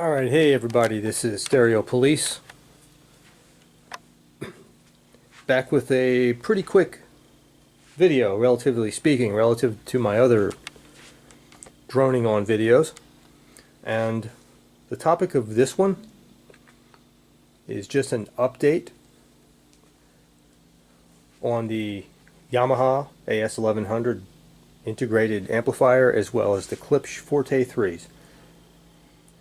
Alright, hey everybody, this is Stereo Police. Back with a pretty quick video, relatively speaking, relative to my other droning on videos. And the topic of this one is just an update on the Yamaha A-S1100 integrated amplifier as well as the Klipsch Forte 3s.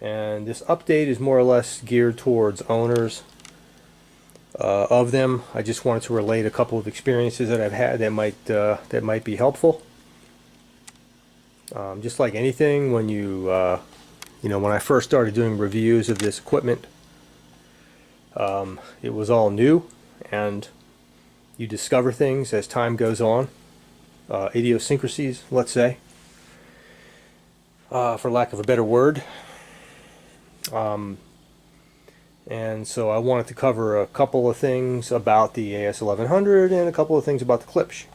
And this update is more or less geared towards owners of them. I just wanted to relate a couple of experiences that I've had that might be helpful. Just like anything, when when I first started doing reviews of this equipment, it was all new, and you discover things as time goes on, idiosyncrasies, let's say, for lack of a better word. And so I wanted to cover a couple of things about the A-S1100 and a couple of things about the Klipsch.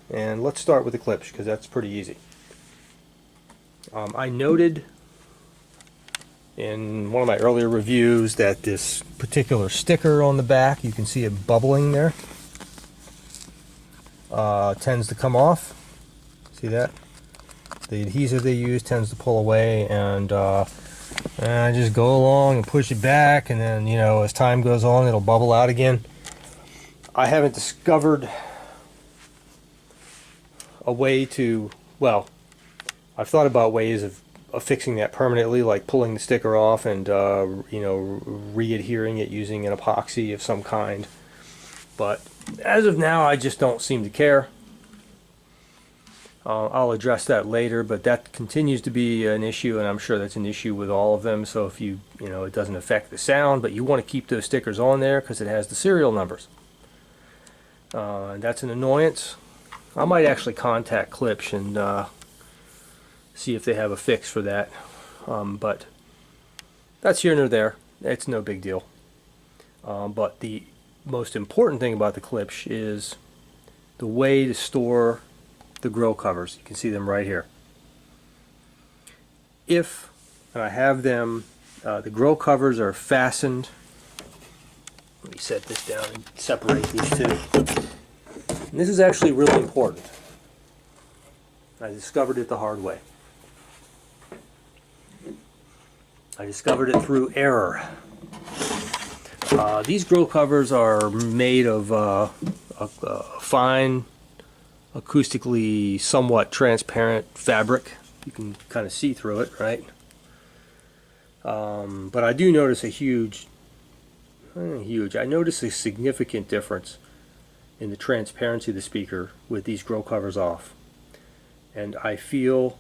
And let's start with the Klipsch because that's pretty easy. I noted in one of my earlier reviews that this particular sticker on the back, you can see it bubbling there, tends to come off. See that? The adhesive they use tends to pull away, and I just go along and push it back, and then, as time goes on, it'll bubble out again. I haven't discovered a way to, well, I've thought about ways of fixing that permanently, like pulling the sticker off and, re-adhering it using an epoxy of some kind. But as of now, I just don't seem to care. I'll address that later, but that continues to be an issue, and I'm sure that's an issue with all of them. So if it doesn't affect the sound, but you want to keep those stickers on there because it has the serial numbers. And that's an annoyance. I might actually contact Klipsch and see if they have a fix for that. But that's here nor there. It's no big deal. But the most important thing about the Klipsch is the way to store the grill covers. You can see them right here. If I have them, the grill covers are fastened. Let me set this down and separate these two. And this is actually really important. I discovered it the hard way. I discovered it through error. These grill covers are made of a fine, acoustically somewhat transparent fabric. You can kind of see through it, right? But I do notice I notice a significant difference in the transparency of the speaker with these grill covers off. And I feel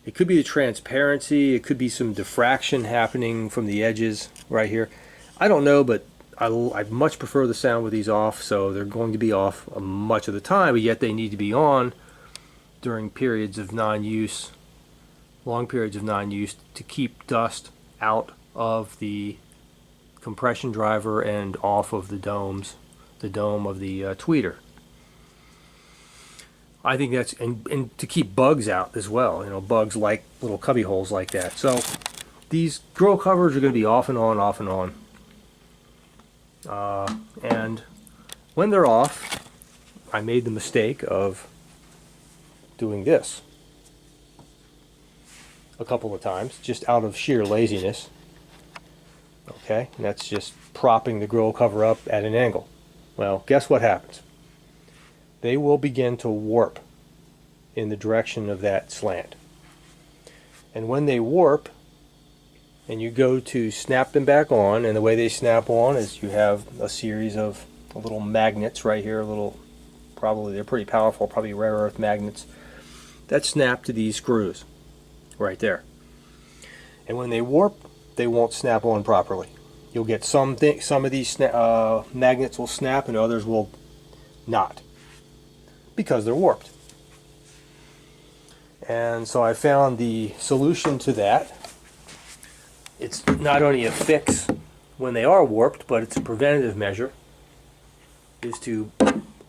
it could be the transparency, it could be some diffraction happening from the edges right here. I don't know, but I much prefer the sound with these off, so they're going to be off much of the time, but yet they need to be on during periods of non-use, long periods of non-use, to keep dust out of the compression driver and off of the dome of the tweeter. I think that's, and to keep bugs out as well, bugs like little cubby holes like that. So these grill covers are going to be off and on, off and on. And when they're off, I made the mistake of doing this a couple of times, just out of sheer laziness. Okay, and that's just propping the grill cover up at an angle. Well, guess what happens? They will begin to warp in the direction of that slant. And when they warp, and you go to snap them back on, and the way they snap on is you have a series of little magnets right here, they're pretty powerful, probably rare earth magnets, that snap to these screws right there. And when they warp, they won't snap on properly. You'll get some of these magnets will snap and others will not, because they're warped. And so I found the solution to that. It's not only a fix when they are warped, but it's a preventative measure, is to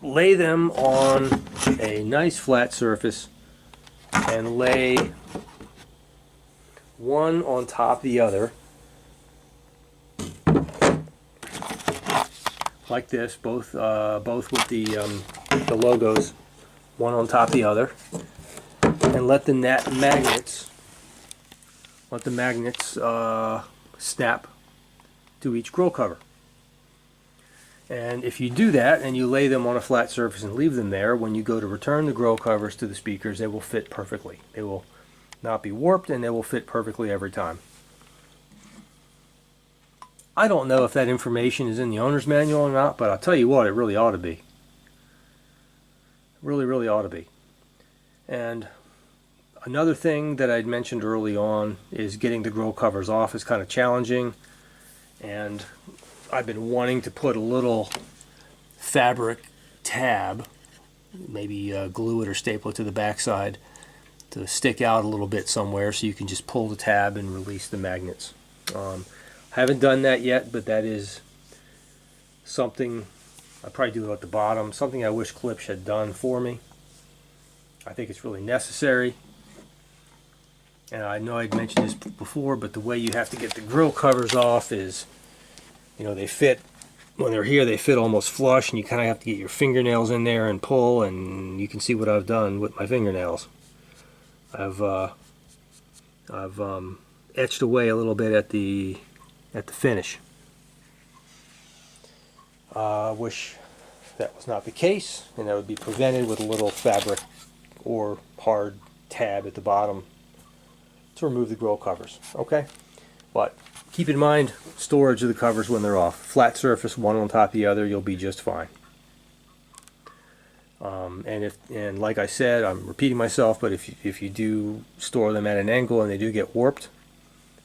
lay them on a nice flat surface and lay one on top of the other like this, both with the logos, one on top of the other, and let the magnets snap to each grill cover. And if you do that and you lay them on a flat surface and leave them there, when you go to return the grill covers to the speakers, they will fit perfectly. They will not be warped, and they will fit perfectly every time. I don't know if that information is in the owner's manual or not, but I'll tell you what, it really ought to be. Really, really ought to be. And another thing that I'd mentioned early on is getting the grill covers off is kind of challenging, and I've been wanting to put a little fabric tab, maybe glue it or staple it to the backside to stick out a little bit somewhere so you can just pull the tab and release the magnets. Haven't done that yet, but that is something I'll probably do at the bottom, something I wish Klipsch had done for me. I think it's really necessary. And I know I'd mentioned this before, but the way you have to get the grill covers off is, you know, they fit, when they're here, they fit almost flush, and you kind of have to get your fingernails in there and pull, and you can see what I've done with my fingernails. I've etched away a little bit at the finish. I wish that was not the case, and that would be prevented with a little fabric or hard tab at the bottom to remove the grill covers. Okay, but keep in mind storage of the covers when they're off. Flat surface, one on top of the other, you'll be just fine. And like I said, I'm repeating myself, but if you do store them at an angle and they do get warped,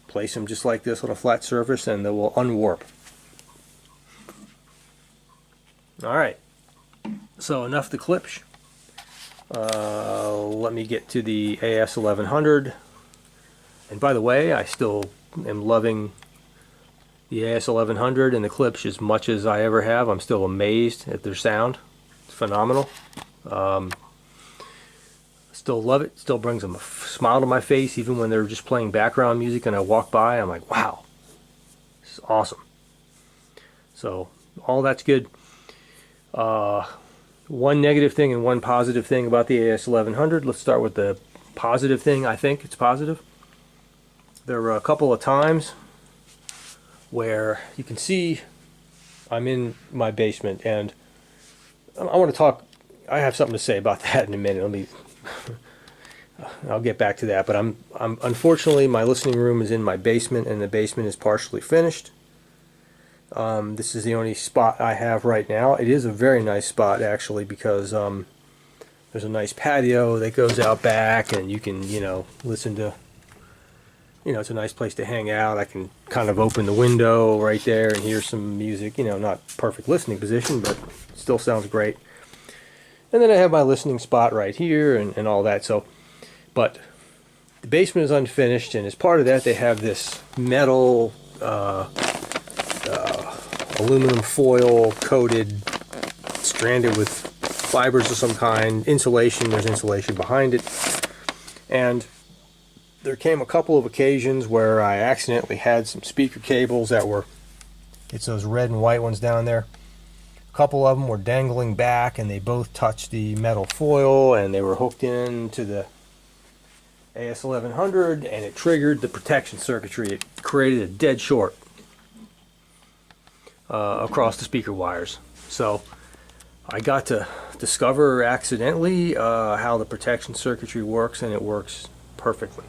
place them just like this on a flat surface and they will unwarp. Alright, so enough the Klipsch. Let me get to the A-S1100. And by the way, I still am loving the A-S1100 and the Klipsch as much as I ever have. I'm still amazed at their sound. It's phenomenal. Still love it. Still brings a smile to my face even when they're just playing background music and I walk by. I'm like, wow, this is awesome. So all that's good. One negative thing and one positive thing about the A-S1100. Let's start with the positive thing. I think it's positive. There were a couple of times where you can see I'm in my basement, and I want to talk. I have something to say about that in a minute. Let me. I'll get back to that. But I'm unfortunately, my listening room is in my basement, and the basement is partially finished. This is the only spot I have right now. It is a very nice spot actually, because there's a nice patio that goes out back, and you can, you know, listen to. You know, it's a nice place to hang out. I can kind of open the window right there and hear some music. You know, not perfect listening position, but still sounds great. And then I have my listening spot right here and all that. So, but the basement is unfinished, and as part of that, they have this metal, aluminum foil coated, stranded with fibers of some kind, insulation. There's insulation behind it, and there came a couple of occasions where I accidentally had some speaker cables that were, it's those red and white ones down there. A couple of them were dangling back, and they both touched the metal foil, and they were hooked into the A-S1100, and it triggered the protection circuitry. It created a dead short across the speaker wires. So I got to discover accidentally how the protection circuitry works, and it works perfectly.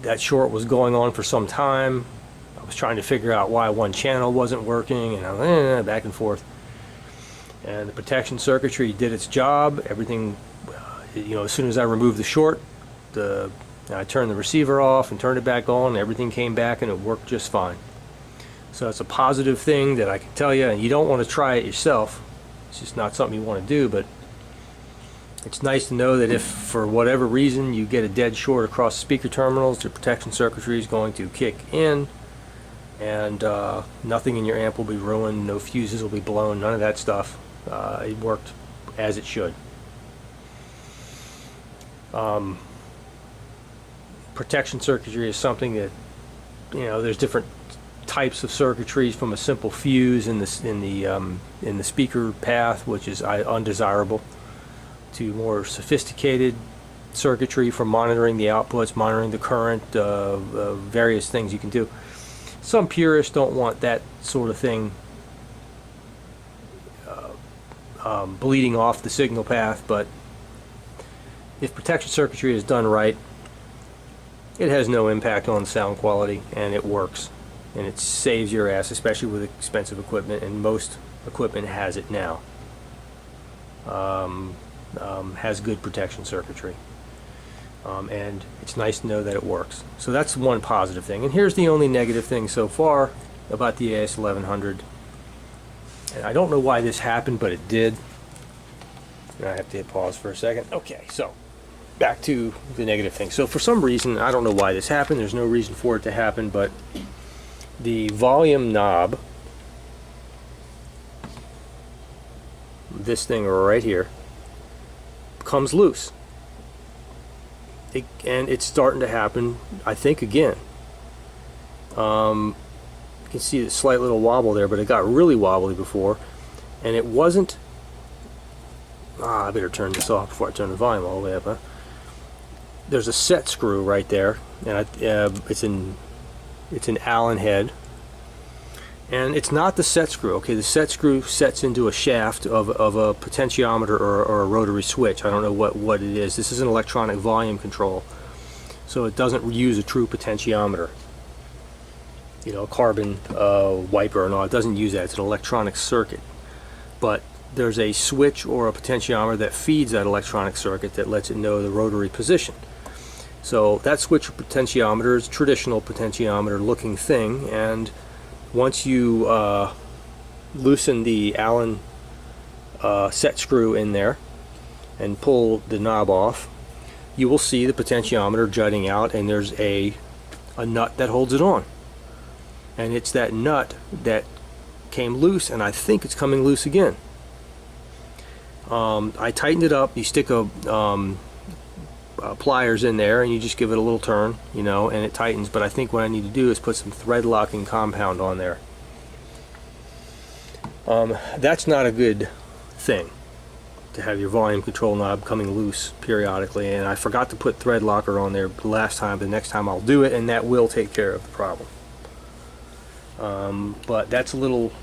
That short was going on for some time. I was trying to figure out why one channel wasn't working, and I was back and forth. And the protection circuitry did its job. Everything, you know, as soon as I removed the short, I turned the receiver off and turned it back on. Everything came back, and it worked just fine. So it's a positive thing that I can tell you, and you don't want to try it yourself. It's just not something you want to do, but it's nice to know that if for whatever reason you get a dead short across speaker terminals, the protection circuitry is going to kick in, and nothing in your amp will be ruined, no fuses will be blown, none of that stuff. It worked as it should. Protection circuitry is something that, you know, there's different types of circuitries, from a simple fuse in the speaker path, which is undesirable, to more sophisticated circuitry for monitoring the outputs, monitoring the current, various things you can do. Some purists don't want that sort of thing bleeding off the signal path, but if protection circuitry is done right, it has no impact on sound quality, and it works, and it saves your ass, especially with expensive equipment, and most equipment has it now. Has good protection circuitry, and it's nice to know that it works. So that's one positive thing. And here's the only negative thing so far about the A-S1100. And I don't know why this happened, but it did. And I have to hit pause for a second. Okay, so back to the negative thing. So for some reason, I don't know why this happened. There's no reason for it to happen, but the volume knob, this thing right here, comes loose. And it's starting to happen, I think, again. You can see a slight little wobble there, but it got really wobbly before, and it wasn't. I better turn this off before I turn the volume all the way up. Huh? There's a set screw right there, and it's an Allen head, and it's not the set screw. Okay, the set screw sets into a shaft of a potentiometer or a rotary switch. I don't know what it is. This is an electronic volume control, so it doesn't use a true potentiometer. You know, a carbon wiper and all. It doesn't use that. It's an electronic circuit, but there's a switch or a potentiometer that feeds that electronic circuit that lets it know the rotary position. So that switch or potentiometer is a traditional potentiometer looking thing, and once you loosen the Allen set screw in there and pull the knob off, you will see the potentiometer jutting out, and there's a nut that holds it on. And it's that nut that came loose, and I think it's coming loose again. I tightened it up. You stick pliers in there, and you just give it a little turn, you know, and it tightens. But I think what I need to do is put some thread locking compound on there. That's not a good thing, to have your volume control knob coming loose periodically, and I forgot to put thread locker on there the last time. The next time I'll do it, and that will take care of the problem. But that's a little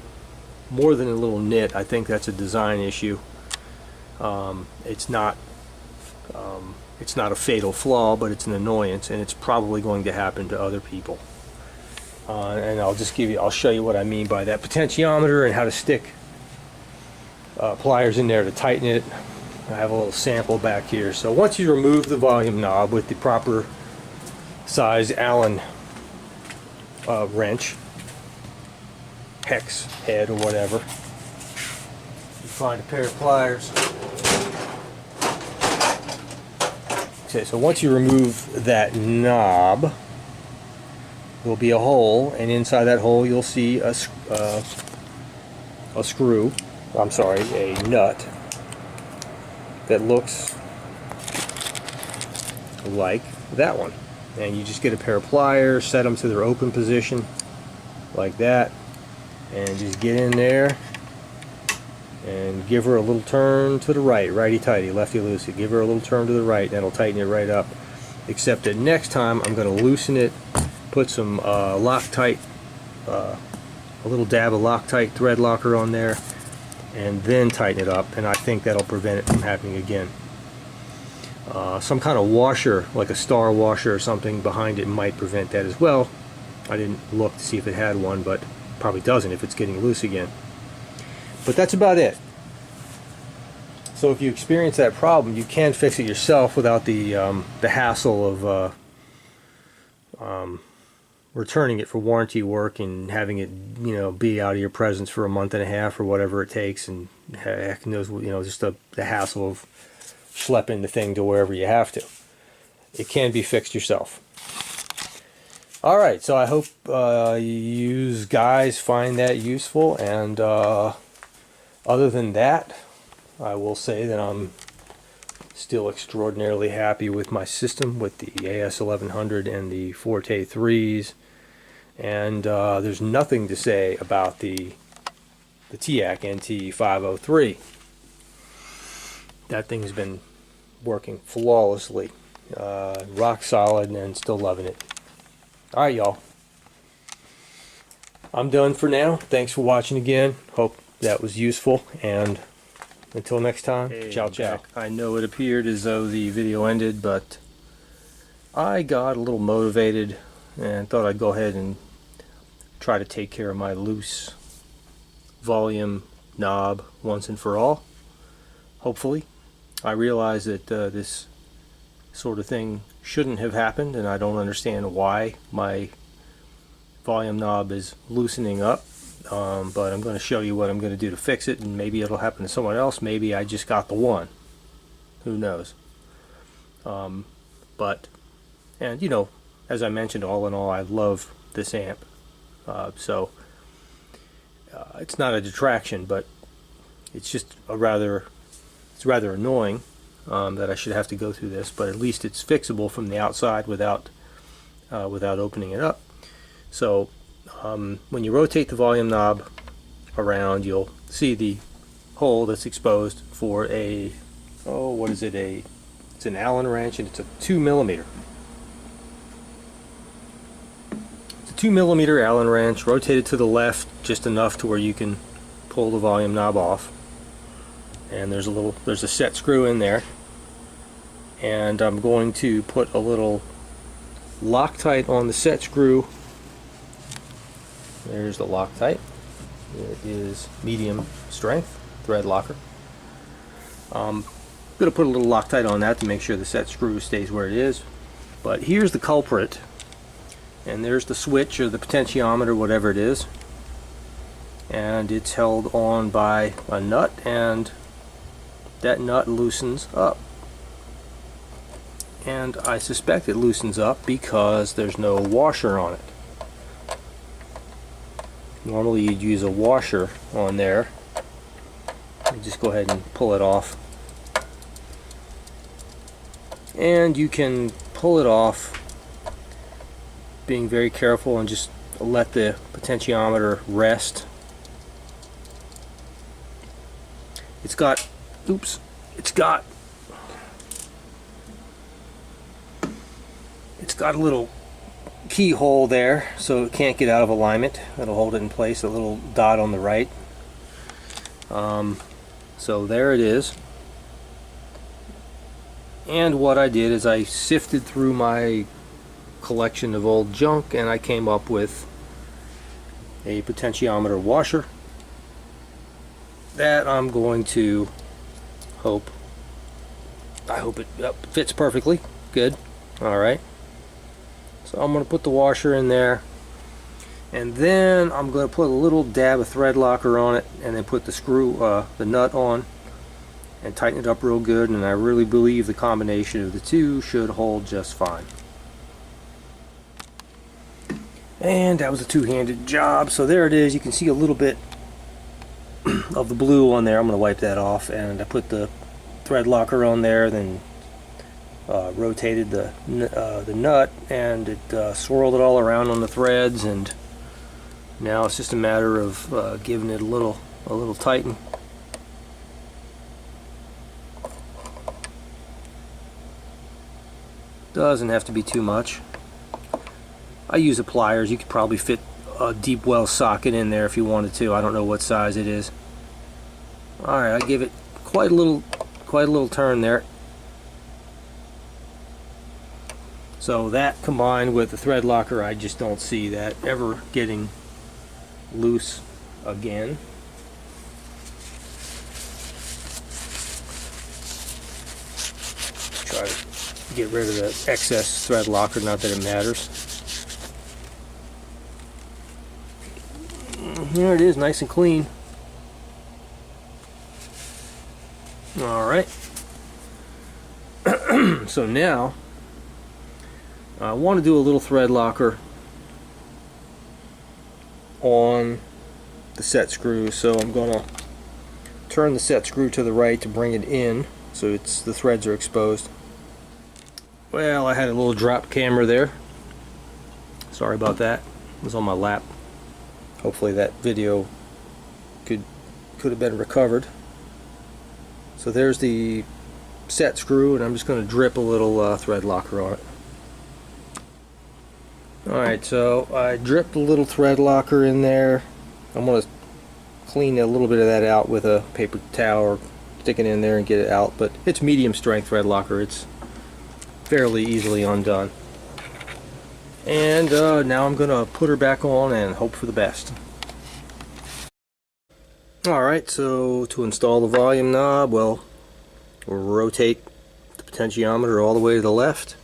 more than a little nit. I think that's a design issue. It's not a fatal flaw, but it's an annoyance, and it's probably going to happen to other people. And I'll show you what I mean by that potentiometer and how to stick pliers in there to tighten it. I have a little sample back here. So once you remove the volume knob with the proper size Allen wrench, hex head or whatever, you find a pair of pliers. Okay, so once you remove that knob, there'll be a hole, and inside that hole you'll see a screw, I'm sorry, a nut that looks like that one. And you just get a pair of pliers, set them to their open position like that, and just get in there and give her a little turn to the right, righty-tighty, lefty-loosey. Give her a little turn to the right, and that'll tighten it right up. Except that next time I'm going to loosen it, put some Loctite, a little dab of Loctite thread locker on there, and then tighten it up, and I think that'll prevent it from happening again. Some kind of washer, like a star washer or something behind it, might prevent that as well. I didn't look to see if it had one, but probably doesn't if it's getting loose again. But that's about it. So if you experience that problem, you can fix it yourself without the hassle of returning it for warranty work and having it, you know, be out of your presence for a month and a half or whatever it takes, and heck knows, you know, just the hassle of schlepping the thing to wherever you have to. It can be fixed yourself. Alright, so I hope you guys find that useful, and other than that, I will say that I'm still extraordinarily happy with my system, with the AS1100 and the Forte 3s And there's nothing to say about the TIAC NT503. That thing's been working flawlessly, rock solid, and still loving it. Alright, y'all, I'm done for now. Thanks for watching again. Hope that was useful, and until next time, ciao ciao. I know it appeared as though the video ended, but I got a little motivated and thought I'd go ahead and try to take care of my loose volume knob once and for all. Hopefully. I realize that this sort of thing shouldn't have happened, and I don't understand why my volume knob is loosening up, but I'm going to show you what I'm going to do to fix it, and maybe it'll happen to someone else. Maybe I just got the one. Who knows? But, and you know, as I mentioned, all in all, I love this amp. So it's not a detraction, but it's just rather annoying that I should have to go through this. But at least it's fixable from the outside without opening it up. So when you rotate the volume knob around, you'll see the hole that's exposed for a, oh, what is it? It's an Allen wrench, and it's a 2mm. It's a 2mm Allen wrench, rotated to the left just enough to where you can pull the volume knob off. And there's a set screw in there. And I'm going to put a little Loctite on the set screw. There's the Loctite. It is medium strength thread locker. I'm going to put a little Loctite on that to make sure the set screw stays where it is. But here's the culprit, and there's the switch or the potentiometer, whatever it is, and it's held on by a nut, and that nut loosens up. And I suspect it loosens up because there's no washer on it. Normally you'd use a washer on there. You just go ahead and pull it off. And you can pull it off being very careful and just let the potentiometer rest. It's got, oops, it's got a little keyhole there, so it can't get out of alignment. It'll hold it in place, a little dot on the right. So there it is. And what I did is I sifted through my collection of old junk, and I came up with a potentiometer washer that I'm going to I hope it fits perfectly. Good. Alright. So I'm going to put the washer in there, and then I'm going to put a little dab of thread locker on it, and then put the screw, the nut on, and tighten it up real good, and I really believe the combination of the two should hold just fine. And that was a two-handed job. So there it is. You can see a little bit of the blue on there. I'm going to wipe that off, and I put the thread locker on there, then rotated the nut, and it swirled it all around on the threads, and now it's just a matter of giving it a little tighten. Doesn't have to be too much. I use the pliers. You could probably fit a deep well socket in there if you wanted to. I don't know what size it is. Alright, I give it quite a little turn there. So that combined with the thread locker, I just don't see that ever getting loose again. Try to get rid of the excess thread locker, not that it matters. There it is, nice and clean. Alright. So now I want to do a little thread locker on the set screw, so I'm going to turn the set screw to the right to bring it in so the threads are exposed. Well, I had a little drop camera there. Sorry about that. was on my lap. Hopefully that video could have been recovered. So there's the set screw, and I'm just going to drip a little thread locker on it. Alright, so I dripped a little thread locker in there. I'm going to clean a little bit of that out with a paper towel or stick it in there and get it out, but it's medium strength thread locker. It's fairly easily undone. And now I'm going to put her back on and hope for the best. Alright, so to install the volume knob, well, we'll rotate the potentiometer all the way to the left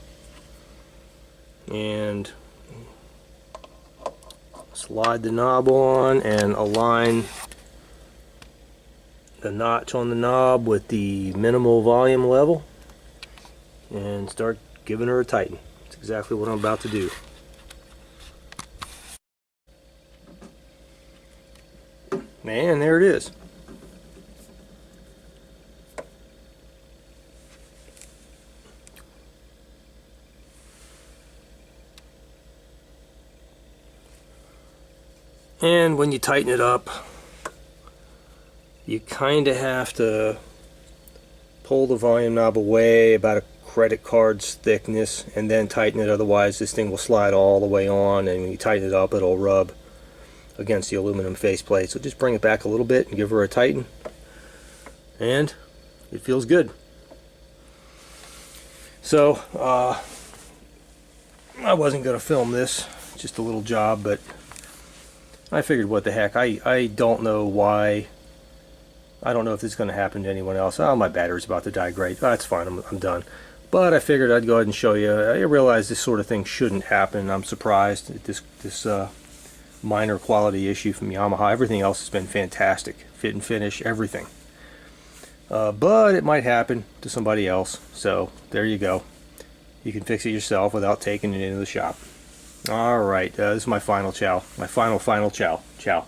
and slide the knob on and align the notch on the knob with the minimal volume level and start giving her a tighten. That's exactly what I'm about to do. And there it is. And when you tighten it up, you kind of have to pull the volume knob away about a credit card's thickness and then tighten it, otherwise this thing will slide all the way on, and when you tighten it up it'll rub against the aluminum faceplate. So just bring it back a little bit and give her a tighten, and it feels good. So I wasn't going to film this, just a little job, but I figured what the heck, I don't know why. I don't know if this is going to happen to anyone else. Oh, my battery's about to die. Great. Oh, that's fine. I'm done. But I figured I'd go ahead and show you. I realize this sort of thing shouldn't happen. I'm surprised at this minor quality issue from Yamaha. Everything else has been fantastic. Fit and finish, everything. But it might happen to somebody else. So there you go. You can fix it yourself without taking it into the shop. Alright, this is my final chow. My final chow. Ciao.